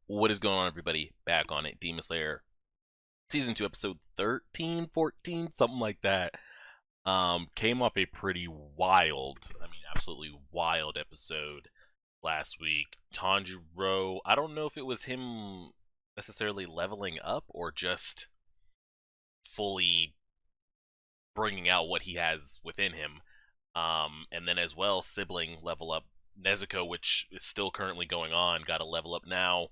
What is going on, everybody? Back on it. Demon Slayer Season 2, Episode 13, 14, something like that. Came off a pretty wild, absolutely wild episode last week. Tanjiro, I don't know if it was him necessarily leveling up or just fully bringing out what he has within him. And then as well, sibling level up. Nezuko, which is still currently going on, got a level up now.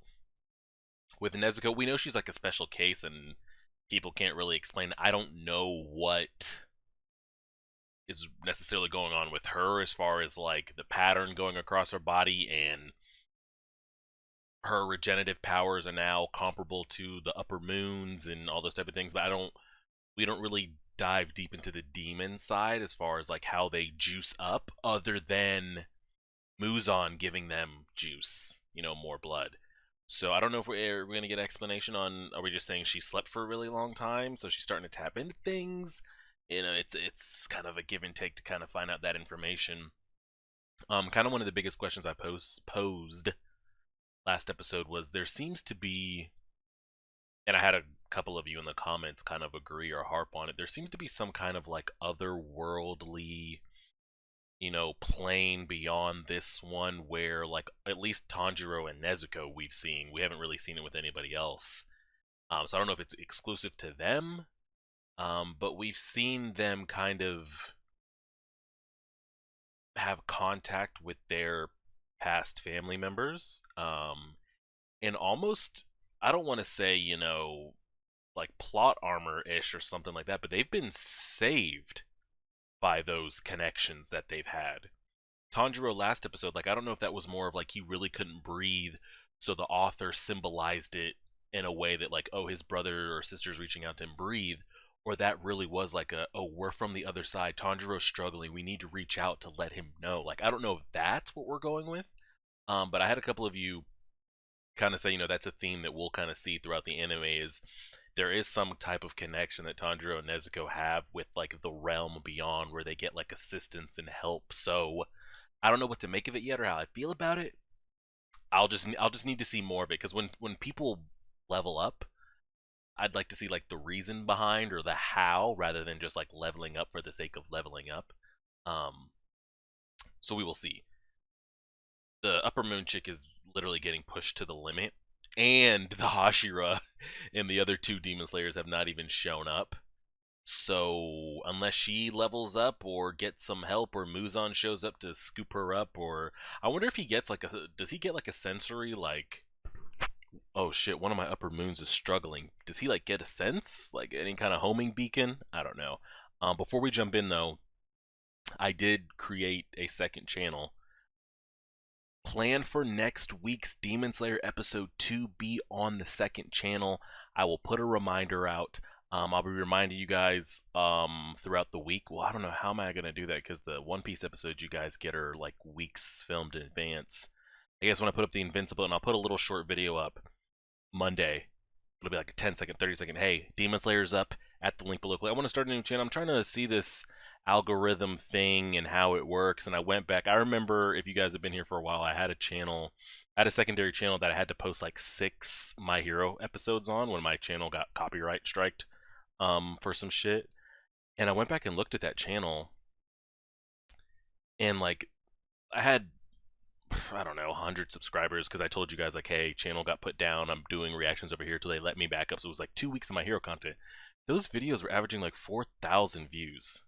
With Nezuko, we know she's like a special case and people can't really explain. I don't know what is necessarily going on with her as far as like the pattern going across her body, and her regenerative powers are now comparable to the upper moons and all those type of things. But we don't really dive deep into the demon side as far as like how they juice up, other than Muzan giving them juice, more blood. So I don't know if we're going to get an explanation on. Are we just saying she slept for a really long time, so she's starting to tap into things? It's kind of a give and take to kind of find out that information. Kind of one of the biggest questions I posed last episode was there seems to be, and I had a couple of you in the comments kind of agree or harp on it. There seems to be some kind of like otherworldly plane beyond this one where, like, at least Tanjiro and Nezuko we've seen. We haven't really seen it with anybody else. So I don't know if it's exclusive to them, but we've seen them kind of have contact with their past family members. And almost, I don't want to say, like plot armor-ish or something like that, but they've been saved by those connections that they've had. Tanjiro last episode, like, I don't know if that was more of like he really couldn't breathe, so the author symbolized it in a way that, like, oh, his brother or sister's reaching out to him, breathe, or that really was like oh, we're from the other side, Tanjiro's struggling, we need to reach out to let him know. Like, I don't know if that's what we're going with, but I had a couple of you kind of say, that's a theme that we'll kind of see throughout the anime, is there is some type of connection that Tanjiro and Nezuko have with like the realm beyond, where they get like assistance and help. So I don't know what to make of it yet or how I feel about it. I'll just need to see more of it, because when people level up, I'd like to see like the reason behind or the how, rather than just like leveling up for the sake of leveling up. Um, so we will see. The Upper Moon chick is literally getting pushed to the limit, and the Hashira and the other two Demon Slayers have not even shown up. So unless she levels up or gets some help, or Muzan shows up to scoop her up, or I wonder if he gets like does he get like a sensory, like, oh shit, one of my upper moons is struggling. Does he like get a sense, like any kind of homing beacon? I don't know. Before we jump in though, I did create a second channel. Plan for next week's Demon Slayer episode to be on the second channel. I will put a reminder out. I'll be reminding you guys throughout the week. Well, I don't know how am I gonna do that, because the One Piece episodes you guys get are like weeks filmed in advance. I guess when I put up the Invincible, and I'll put a little short video up Monday. It'll be like a 10-second, 30-second. Hey, Demon Slayer's up at the link below. I want to start a new channel. I'm trying to see this algorithm thing and how it works. And I went back. I remember, if you guys have been here for a while, I had a channel. I had a secondary channel that I had to post like 6 My Hero episodes on when my channel got copyright striked for some shit. And I went back and looked at that channel, and like I had, I don't know, 100 subscribers, because I told you guys like, hey, channel got put down, I'm doing reactions over here till they let me back up. So it was like 2 weeks of My Hero content. Those videos were averaging like 4,000 views.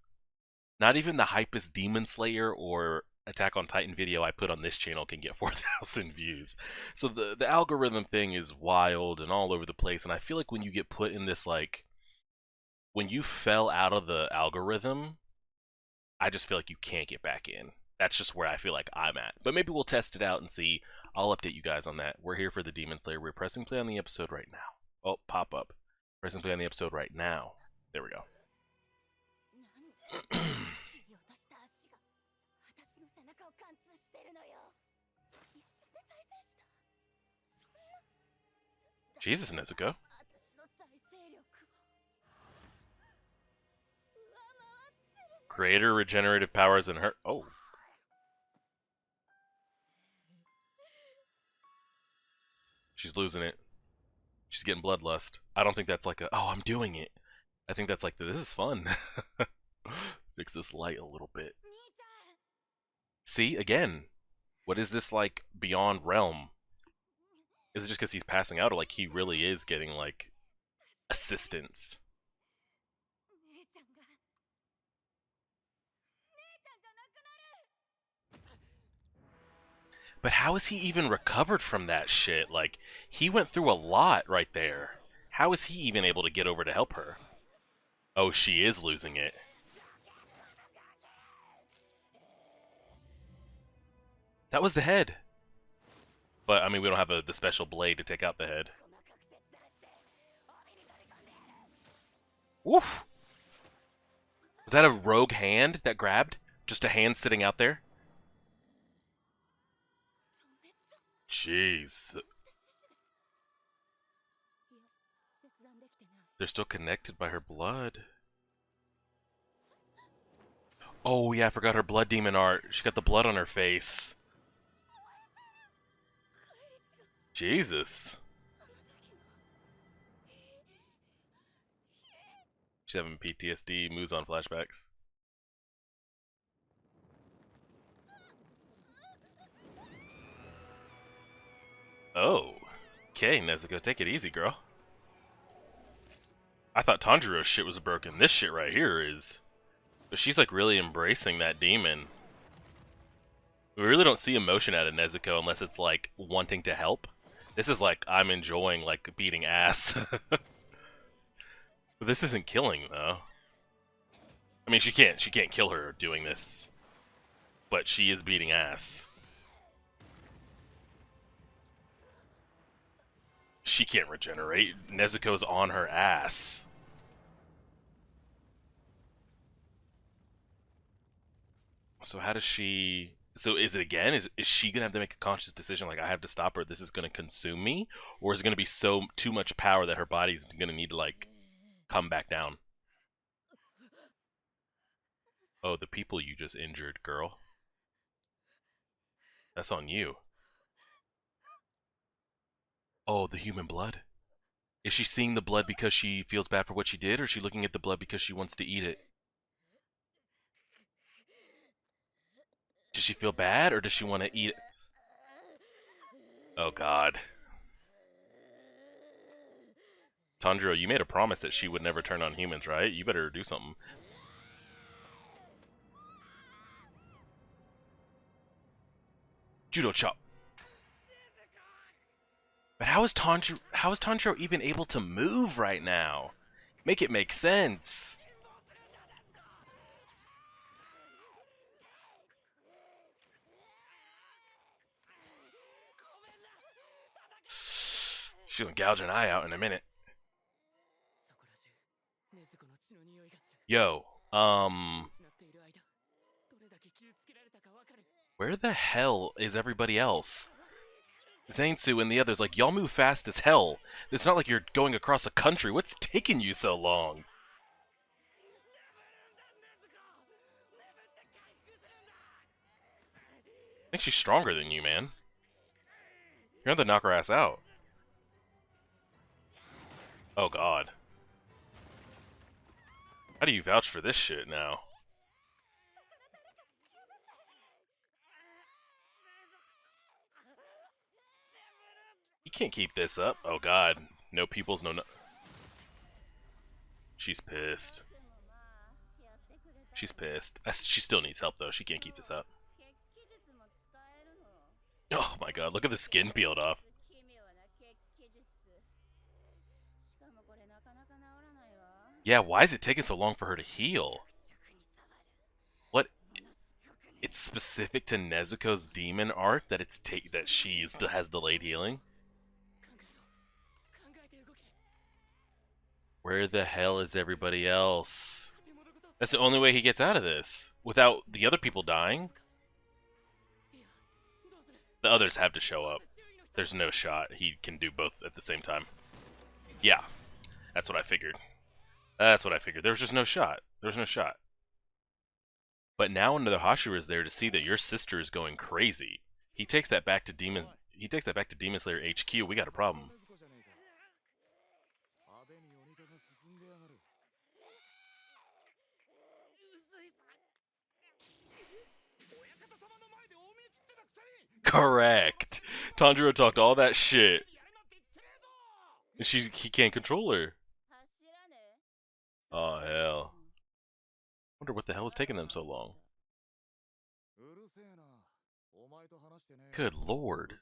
Not even the hypest Demon Slayer or Attack on Titan video I put on this channel can get 4,000 views. So the algorithm thing is wild and all over the place. And I feel like when you get put in this, like, when you fell out of the algorithm, I just feel like you can't get back in. That's just where I feel like I'm at. But maybe we'll test it out and see. I'll update you guys on that. We're here for the Demon Slayer. We're pressing play on the episode right now. Oh, pop up. Pressing play on the episode right now. There we go. Jesus, Nezuko. Greater regenerative powers than her. Oh. She's losing it. She's getting bloodlust. I don't think that's like a, oh, I'm doing it. I think that's like, this is fun. Fix this light a little bit. See, again, what is this like beyond realm? Is it just because he's passing out, or like he really is getting like assistance? But how is he even recovered from that shit? Like, he went through a lot right there. How is he even able to get over to help her? Oh, she is losing it. That was the head. But, I mean, we don't have the special blade to take out the head. Woof! Was that a rogue hand that grabbed? Just a hand sitting out there? Jeez. They're still connected by her blood. Oh, yeah, I forgot her blood demon art. She got the blood on her face. Jesus. She's having PTSD, moves on flashbacks. Oh. Okay, Nezuko, take it easy, girl. I thought Tanjiro's shit was broken. This shit right here is... But she's like really embracing that demon. We really don't see emotion out of Nezuko unless it's like wanting to help. This is like, I'm enjoying like beating ass. But this isn't killing though. I mean, she can't kill her doing this. But she is beating ass. She can't regenerate. Nezuko's on her ass. So how does she... So is it again? Is she going to have to make a conscious decision like, I have to stop her, this is going to consume me? Or is it going to be too much power that her body's going to need to, like, come back down? Oh, the people you just injured, girl. That's on you. Oh, the human blood. Is she seeing the blood because she feels bad for what she did, or is she looking at the blood because she wants to eat it? Does she feel bad, or does she want to eat it? Oh, God. Tanjiro, you made a promise that she would never turn on humans, right? You better do something. Judo chop. But how is Tanjiro even able to move right now? Make it make sense. She's gonna gouge an eye out in a minute. Yo, where the hell is everybody else? Zainsu and the others, like, y'all move fast as hell. It's not like you're going across a country. What's taking you so long? I think she's stronger than you, man. You're gonna knock her ass out. Oh, God. How do you vouch for this shit now? You can't keep this up. Oh, God. No peoples, no... She's pissed. She's pissed. She still needs help, though. She can't keep this up. Oh, my God. Look at the skin peeled off. Yeah, why is it taking so long for her to heal? What? It's specific to Nezuko's demon art that she has delayed healing? Where the hell is everybody else? That's the only way he gets out of this. Without the other people dying. The others have to show up. There's no shot he can do both at the same time. Yeah, that's what I figured. That's what I figured. There was just no shot. There was no shot. But now another Hashira is there to see that your sister is going crazy. He takes that back to Demon... he takes that back to Demon Slayer HQ, we got a problem. Correct. Tanjiro talked all that shit. And he can't control her. Oh, hell. Wonder what the hell was taking them so long. Good lord.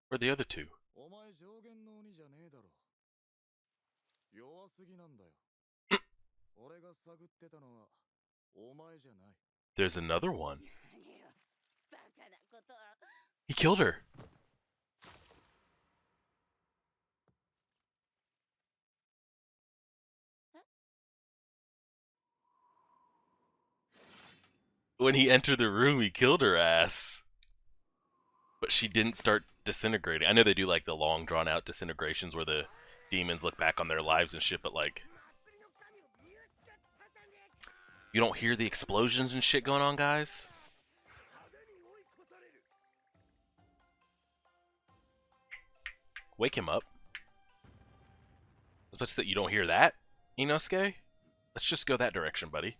Where are the other two? There's another one. He killed her. When he entered the room, he killed her ass. But she didn't start disintegrating. I know they do like the long drawn out disintegrations where the demons look back on their lives and shit, but like you don't hear the explosions and shit going on, guys? Wake him up. I was about to say, you don't hear that, Inosuke? Let's just go that direction, buddy.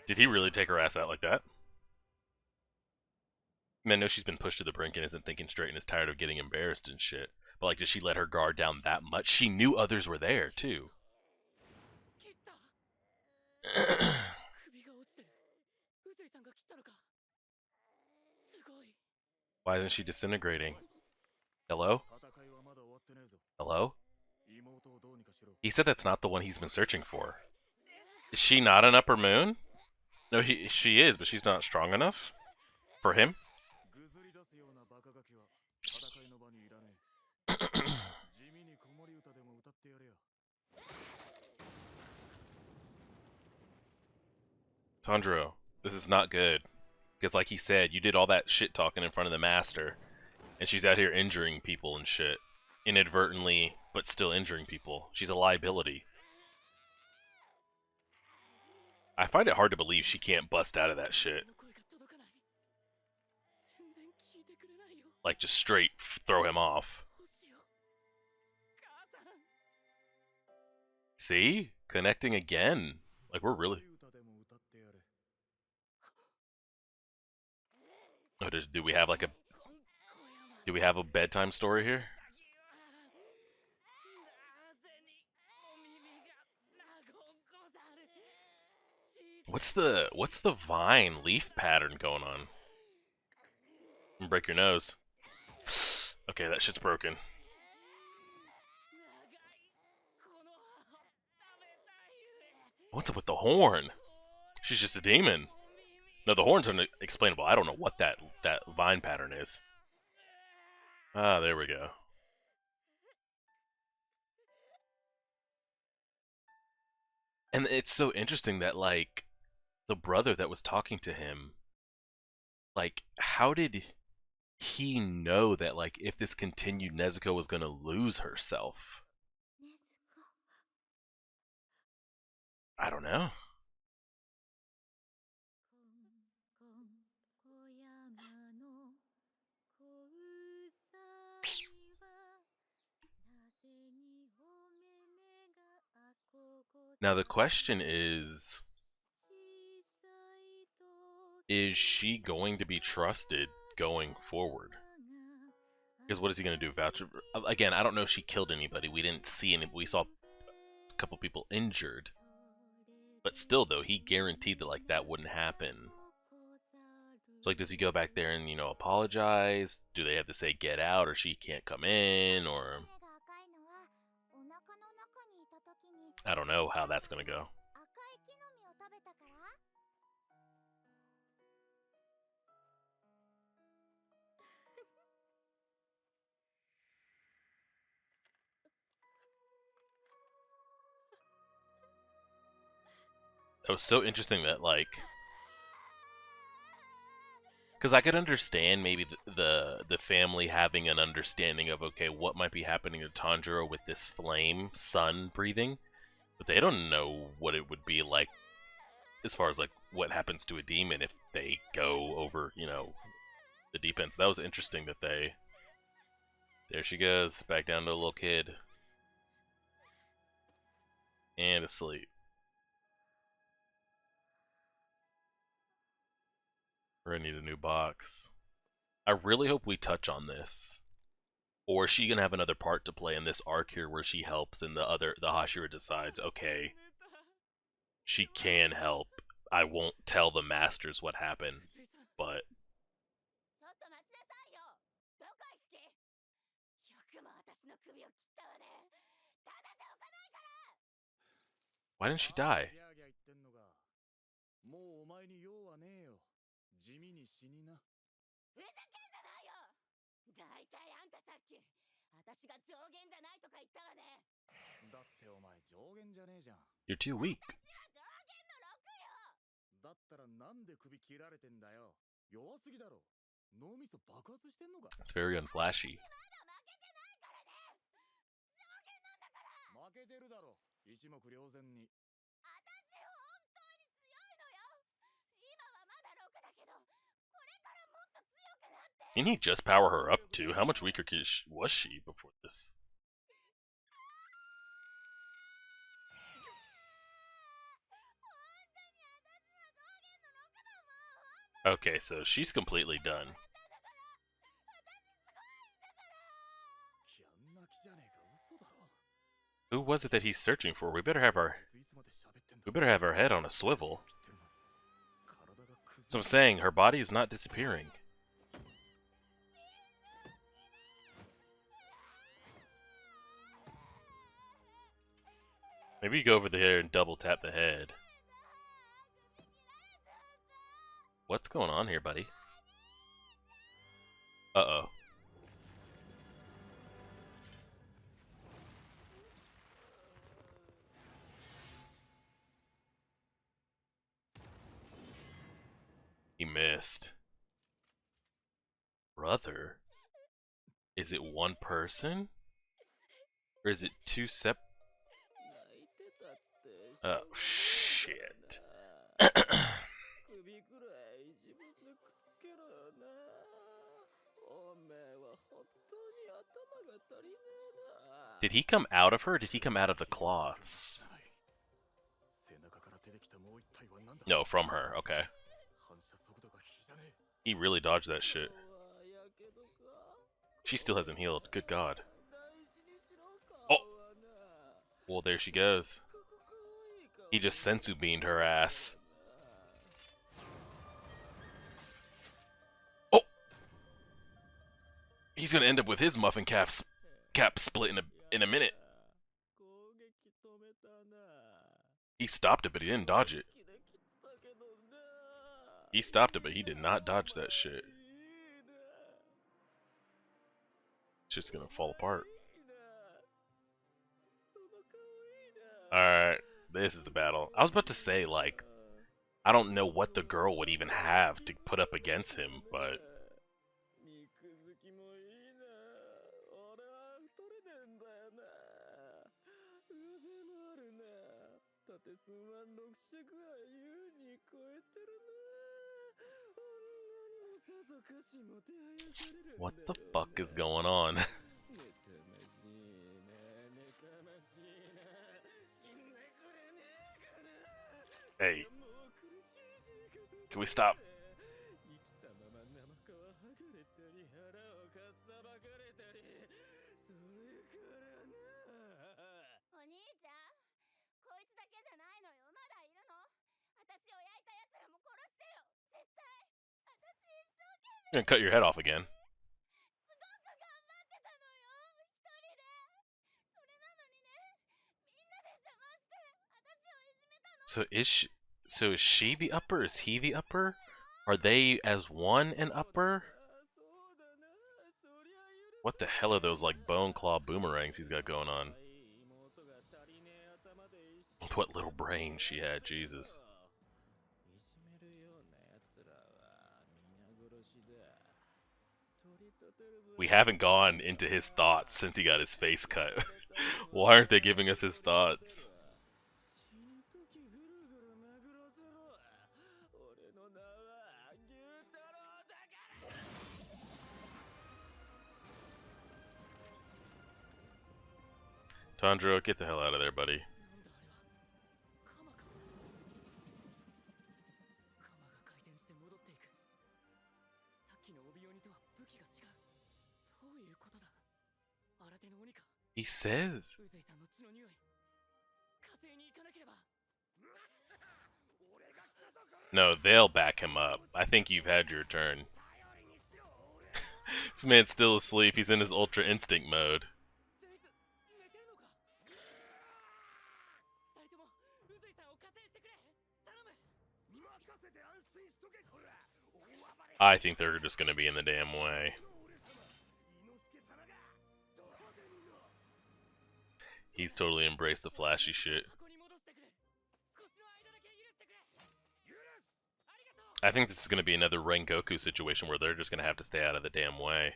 Did he really take her ass out like that? Man, no, she's been pushed to the brink and isn't thinking straight and is tired of getting embarrassed and shit. But like, did she let her guard down that much? She knew others were there, too. Why isn't she disintegrating? Hello? Hello? He said that's not the one he's been searching for. Is she not an upper moon? No, she is, but she's not strong enough for him. Tanjiro, this is not good. Because like he said, you did all that shit talking in front of the master, and she's out here injuring people and shit. Inadvertently, but still injuring people. She's a liability. I find it hard to believe she can't bust out of that shit. Like, just straight throw him off. See? Connecting again. Like, we're really... Oh, do we have like a... Do we have a bedtime story here? What's the vine leaf pattern going on? Break your nose. Okay, that shit's broken. What's up with the horn? She's just a demon. No, the horn's unexplainable. I don't know what that vine pattern is. Ah, there we go. And it's so interesting that, like, the brother that was talking to him, like, how did he know that, like, if this continued, Nezuko was gonna lose herself? I don't know. Now the question is she going to be trusted going forward? Because what is he going to do? Voucher? Again, I don't know if she killed anybody. We didn't see any. We saw a couple people injured. But still, though, he guaranteed that, like, that wouldn't happen. So, like, does he go back there and, you know, apologize? Do they have to say get out or she can't come in? Or... I don't know how that's going to go. It was so interesting that, like... Because I could understand maybe the family having an understanding of, okay, what might be happening to Tanjiro with this flame, sun breathing. But they don't know what it would be like as far as like what happens to a demon if they go over, you know, the deep end. So that was interesting that they. There she goes, back down to a little kid. And asleep. We're gonna need a new box. I really hope we touch on this. Or is she gonna have another part to play in this arc here where she helps and the Hashira decides, okay, she can help. I won't tell the masters what happened, but why didn't she die? You're too weak. It's very unflashy. Didn't he just power her up too? How much weaker was she before this? Okay, so she's completely done. Who was it that he's searching for? We better have our head on a swivel. So I'm saying her body is not disappearing. Maybe you go over there and double tap the head. What's going on here, buddy? Uh-oh. He missed. Brother? Is it one person? Or is it two oh, shit. Did he come out of her or did he come out of the cloths? No, from her, okay. He really dodged that shit. She still hasn't healed, good god. Oh! Well, there she goes. He just sensu beamed her ass. Oh! He's gonna end up with his muffin cap split in a minute. He stopped it, but he didn't dodge it. He stopped it, but he did not dodge that shit. Shit's gonna fall apart. Alright, this is the battle. I was about to say, like, I don't know what the girl would even have to put up against him, but... What the fuck is going on? Hey. Can we stop? You're gonna cut your head off again. So is she the upper? Is he the upper? Are they as one an upper? What the hell are those like bone claw boomerangs he's got going on? What little brain she had, Jesus. We haven't gone into his thoughts since he got his face cut. Why aren't they giving us his thoughts? Tanjiro, get the hell out of there, buddy. He says... No, they'll back him up. I think you've had your turn. This man's still asleep. He's in his Ultra Instinct mode. I think they're just gonna be in the damn way. He's totally embraced the flashy shit. I think this is gonna be another Rengoku situation where they're just gonna have to stay out of the damn way.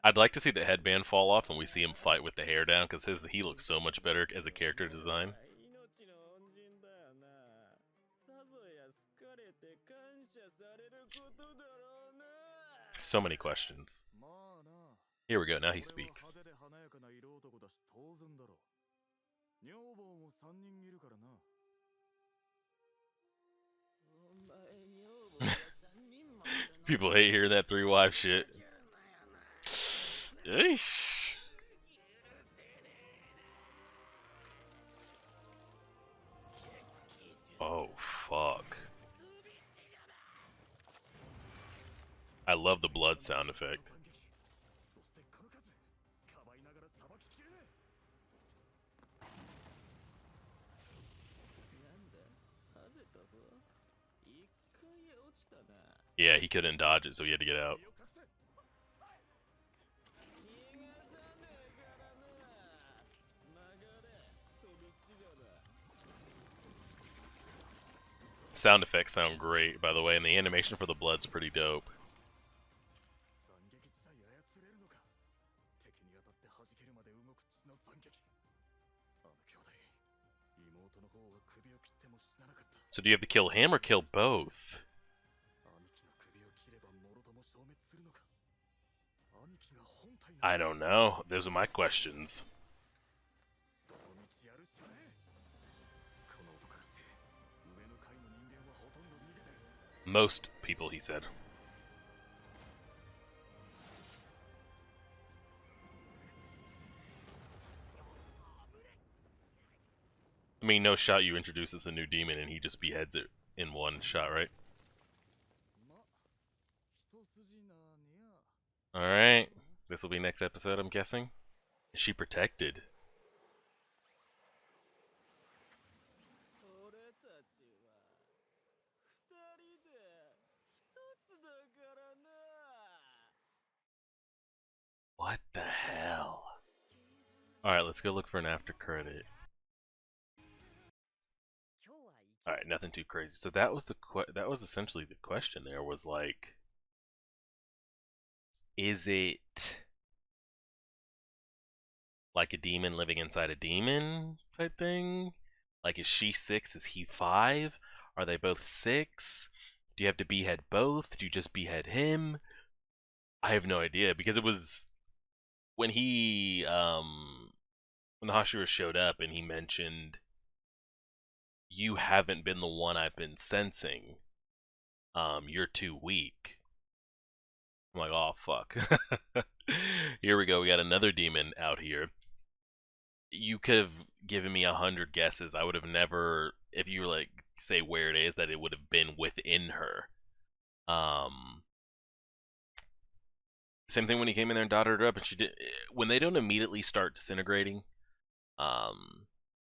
I'd like to see the headband fall off and we see him fight with the hair down, because he looks so much better as a character design. So many questions. Here we go, now he speaks. People hate hearing that 3 wives shit. Eesh. Oh, fuck. I love the blood sound effect. Yeah, he couldn't dodge it, so he had to get out. Sound effects sound great, by the way, and the animation for the blood's pretty dope. So do you have to kill him or kill both? I don't know. Those are my questions. Most people, he said. I mean, no shot you introduce us a new demon and he just beheads it in one shot, right? Alright. This will be next episode, I'm guessing. Is she protected? What the hell? Alright, let's go look for an after credit. Alright, nothing too crazy. So that was that was essentially the question there, was like, is it like a demon living inside a demon type thing? Like, is she 6? Is he 5? Are they both 6? Do you have to behead both? Do you just behead him? I have no idea, because it was when he when the Hashira showed up and he mentioned, you haven't been the one I've been sensing. You're too weak. I'm like, oh fuck. Here we go, we got another demon out here. You could have given me 100 guesses. I would have never, if you were like, say where it is, that it would have been within her. Same thing when he came in there and dotted her up, and she did. When they don't immediately start disintegrating,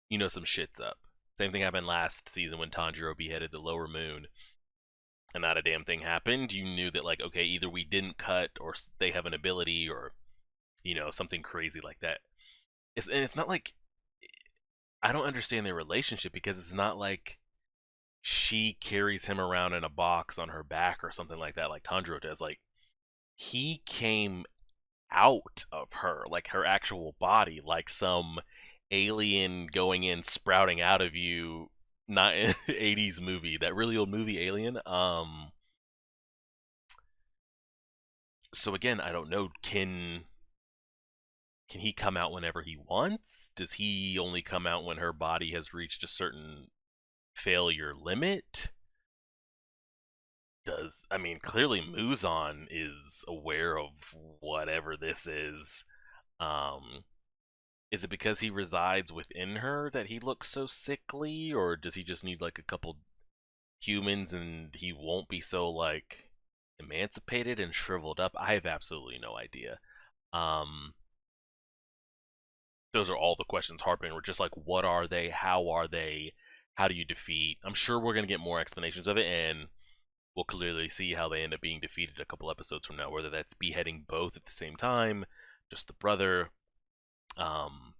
you know some shit's up. Same thing happened last season when Tanjiro beheaded the Lower Moon, and not a damn thing happened. You knew that, like, okay, either we didn't cut, or they have an ability, or, you know, something crazy like that. And it's not like, I don't understand their relationship, because it's not like she carries him around in a box on her back or something like that, like Tanjiro does. Like, he came out of her, like her actual body, like some alien going in, sprouting out of you, not 80s movie, that really old movie Alien. So again, I don't know. Can he come out whenever he wants? Does he only come out when her body has reached a certain failure limit? Does I mean clearly Muzan is aware of whatever this is. Um, is it because he resides within her that he looks so sickly, or does he just need like a couple humans and he won't be so like emancipated and shriveled up? I have absolutely no idea. Um, those are all the questions harping. We're just like, what are they? How are they? How do you defeat? I'm sure we're gonna get more explanations of it, and we'll clearly see how they end up being defeated a couple episodes from now. Whether that's beheading both at the same time, just the brother. Um,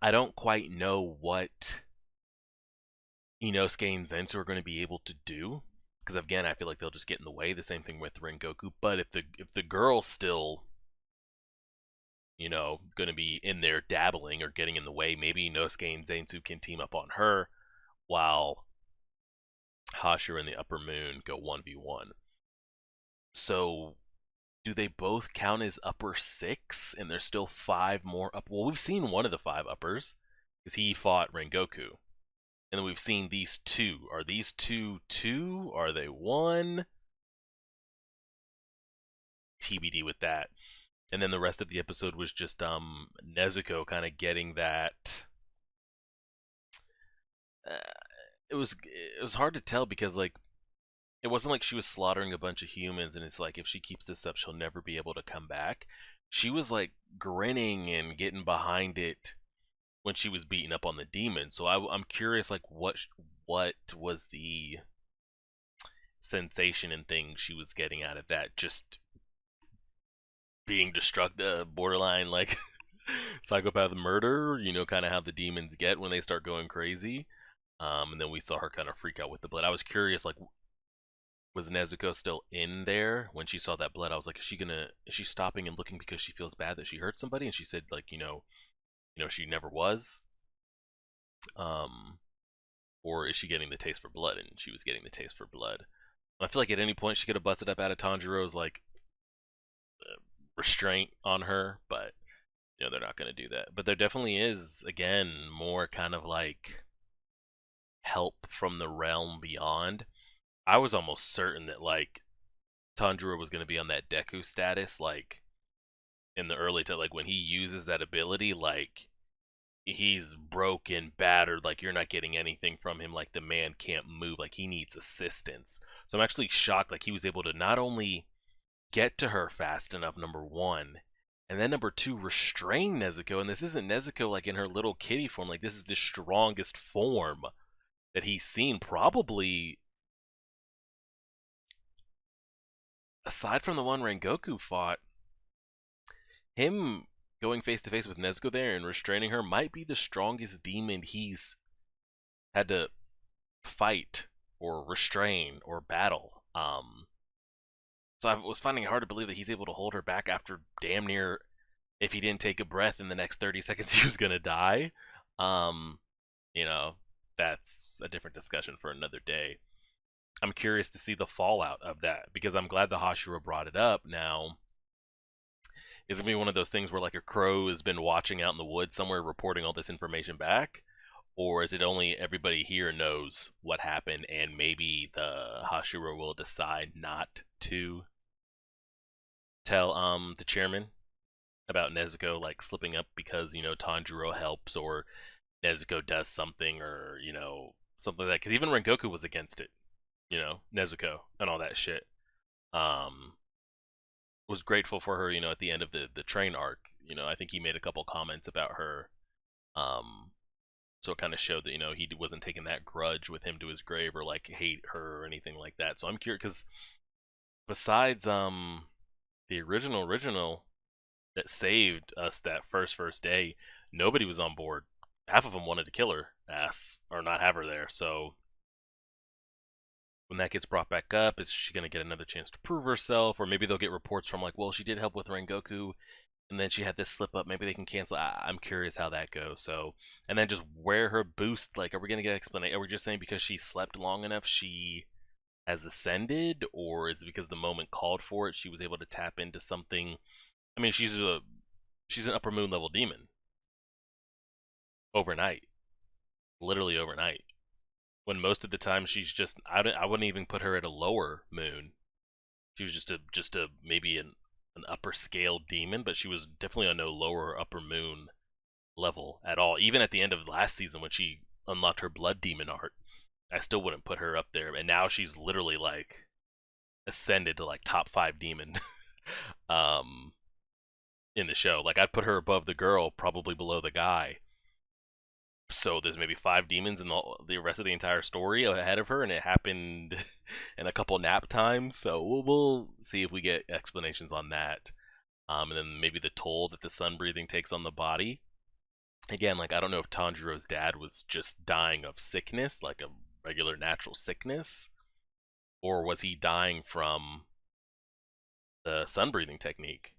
I don't quite know what Inosuke and Zensu are going to be able to do, because again, I feel like they'll just get in the way. The same thing with Rengoku. But if the girl's still going to be in there dabbling or getting in the way, maybe Inosuke and Zensu can team up on her while Hashira and the Upper Moon go 1v1. So, do they both count as upper six? And there's still five more up. Well, we've seen one of the five uppers because he fought Rengoku. And then we've seen these two. Are these two? Are they one? TBD with that. And then the rest of the episode was just Nezuko kind of getting that. Uh, it was hard to tell because like it wasn't like she was slaughtering a bunch of humans and it's like if she keeps this up she'll never be able to come back. She was like grinning and getting behind it when she was beating up on the demon. So I'm curious like what was the sensation and thing she was getting out of that, just being destructive, borderline like psychopath murder, kind of how the demons get when they start going crazy. And then we saw her kind of freak out with the blood. I was curious, like, was Nezuko still in there when she saw that blood? I was like, is she stopping and looking because she feels bad that she hurt somebody? And she said, like, she never was. Um, or is she getting the taste for blood? And she was getting the taste for blood. I feel like at any point she could have busted up out of Tanjiro's like restraint on her, but they're not going to do that. But there definitely is again more kind of like help from the realm beyond. I was almost certain that like Tanjiro was going to be on that Deku status, like in the early to like when he uses that ability, like he's broken, battered, like you're not getting anything from him, like the man can't move, like he needs assistance. So I'm actually shocked, like he was able to not only get to her fast enough, number one, and then number two, restrain Nezuko. And this isn't Nezuko like in her little kitty form, like this is the strongest form that he's seen, probably aside from the one Rengoku fought. Him going face to face with Nezuko there and restraining her might be the strongest demon he's had to fight or restrain or battle. So I was finding it hard to believe that he's able to hold her back after damn near, if he didn't take a breath in the next 30 seconds, he was gonna die. Um, you know, that's a different discussion for another day. I'm curious to see the fallout of that because I'm glad the Hashira brought it up. Now, is it gonna be one of those things where like a crow has been watching out in the woods somewhere, reporting all this information back, or is it only everybody here knows what happened, and maybe the Hashira will decide not to tell the chairman about Nezuko like slipping up because Tanjiro helps or Nezuko does something or something like that, because even Rengoku was against it, Nezuko and all that shit. Um, was grateful for her, at the end of the train arc. I think he made a couple comments about her. Um, so it kind of showed that he wasn't taking that grudge with him to his grave or like hate her or anything like that. So I'm curious because besides the original that saved us that first day, nobody was on board. Half of them wanted to kill her ass or not have her there. So when that gets brought back up, is she going to get another chance to prove herself? Or maybe they'll get reports from like, well, she did help with Rengoku and then she had this slip up. Maybe they can cancel. I'm curious how that goes. So, and then just where her boost, like, are we gonna get explanation? Are we just saying because she slept long enough, she has ascended, or is it because the moment called for it, she was able to tap into something? I mean, she's an upper moon level demon overnight, literally overnight. When most of the time she's just, I wouldn't even put her at a lower moon. She was just a maybe an upper scale demon, but she was definitely on no lower or upper moon level at all. Even at the end of last season when she unlocked her blood demon art, I still wouldn't put her up there. And now she's literally like ascended to like top 5 demon um in the show. Like I'd put her above the girl, probably below the guy. So there's maybe 5 demons in the rest of the entire story ahead of her, and it happened in a couple nap times. So we'll see if we get explanations on that. And then maybe the toll that the sun breathing takes on the body. Again, like I don't know if Tanjiro's dad was just dying of sickness, like a regular natural sickness, or was he dying from the sun breathing technique?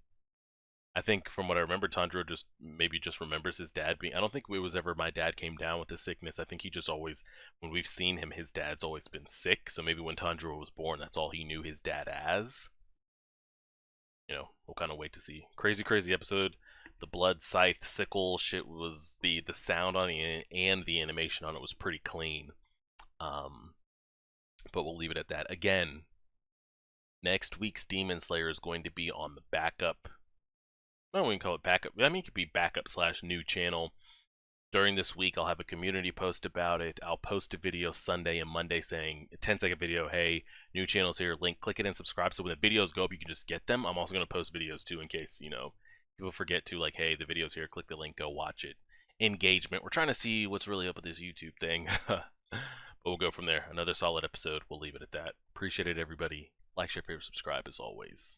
I think from what I remember, Tanjiro just remembers his dad being. I don't think it was ever my dad came down with the sickness. I think he just always, when we've seen him, his dad's always been sick. So maybe when Tanjiro was born, that's all he knew his dad as. We'll kind of wait to see. Crazy episode. The blood scythe sickle shit was the sound on it and the animation on it was pretty clean. But we'll leave it at that. Again, next week's Demon Slayer is going to be on the backup. I don't even call it backup. I mean, it could be backup / new channel. During this week, I'll have a community post about it. I'll post a video Sunday and Monday saying a 10-second video, hey, new channel's here, link, click it and subscribe. So when the videos go up, you can just get them. I'm also going to post videos too in case, people forget to, like, hey, the video's here, click the link, go watch it. Engagement. We're trying to see what's really up with this YouTube thing. But we'll go from there. Another solid episode. We'll leave it at that. Appreciate it, everybody. Like, share, favorite, subscribe as always.